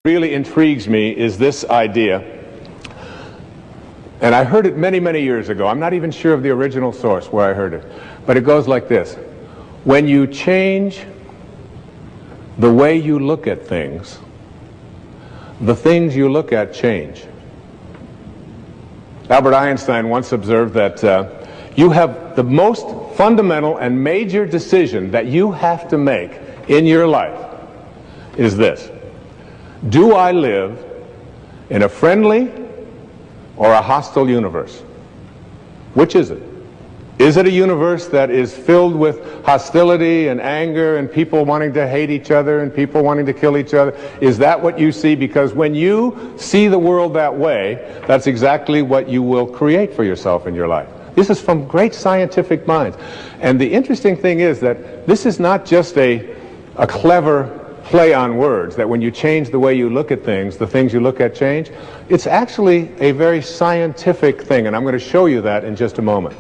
really intrigues me is this idea, and I heard it many, many years ago. I'm not even sure of the original source where I heard it, but it goes like this. When you change the way you look at things, the things you look at change. Albert Einstein once observed that you have the most fundamental and major decision that you have to make in your life is this. Do I live in a friendly or a hostile universe? Which is it? Is it a universe that is filled with hostility and anger and people wanting to hate each other and people wanting to kill each other? Is that what you see? Because when you see the world that way, that's exactly what you will create for yourself in your life. This is from great scientific minds. And the interesting thing is that this is not just a clever play on words, that when you change the way you look at things, the things you look at change. It's actually a very scientific thing, and I'm going to show you that in just a moment.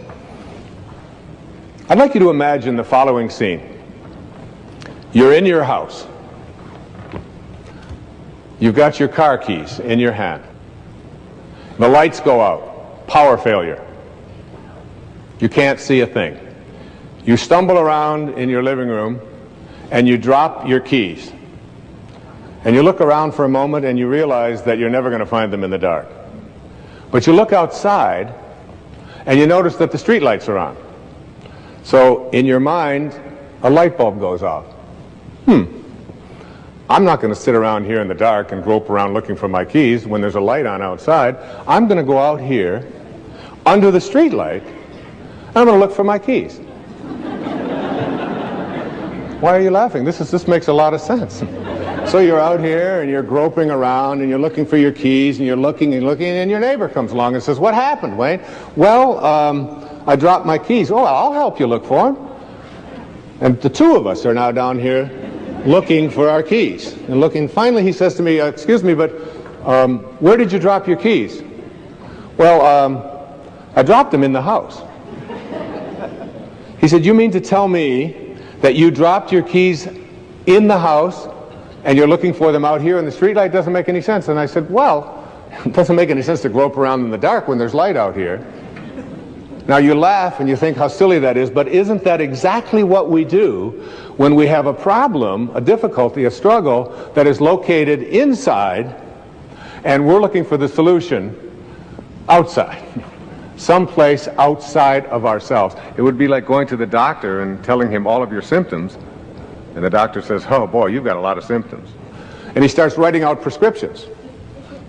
I'd like you to imagine the following scene. You're in your house. You've got your car keys in your hand. The lights go out. Power failure. You can't see a thing. You stumble around in your living room and you drop your keys. And you look around for a moment and you realize that you're never going to find them in the dark. But you look outside and you notice that the street lights are on. So in your mind, a light bulb goes off. I'm not going to sit around here in the dark and grope around looking for my keys when there's a light on outside. I'm going to go out here under the street light and I'm going to look for my keys. Why are you laughing? This makes a lot of sense. So you're out here and you're groping around and you're looking for your keys and you're looking and looking, and your neighbor comes along and says, "What happened, Wayne?" "Well, I dropped my keys." "Oh, I'll help you look for them." And the two of us are now down here looking for our keys and looking. Finally he says to me, "Excuse me, but where did you drop your keys?" "Well, I dropped them in the house." He said, "You mean to tell me that you dropped your keys in the house and you're looking for them out here in the street light? Doesn't make any sense." And I said, "Well, it doesn't make any sense to grope around in the dark when there's light out here." Now you laugh and you think how silly that is, but isn't that exactly what we do when we have a problem, a difficulty, a struggle that is located inside and we're looking for the solution outside? Someplace outside of ourselves. It would be like going to the doctor and telling him all of your symptoms, and the doctor says, "Oh boy, you've got a lot of symptoms." And he starts writing out prescriptions.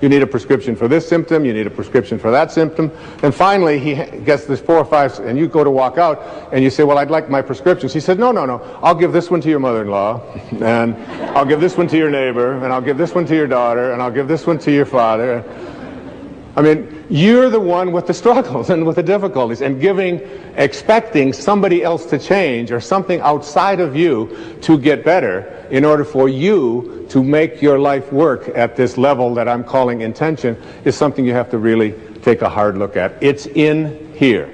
You need a prescription for this symptom, you need a prescription for that symptom, and finally he gets this 4 or 5, and you go to walk out and you say, "Well, I'd like my prescriptions." He said, no, I'll give this one to your mother-in-law, and I'll give this one to your neighbor, and I'll give this one to your daughter, and I'll give this one to your father. I mean, you're the one with the struggles and with the difficulties, and expecting somebody else to change or something outside of you to get better in order for you to make your life work at this level that I'm calling intention is something you have to really take a hard look at. It's in here.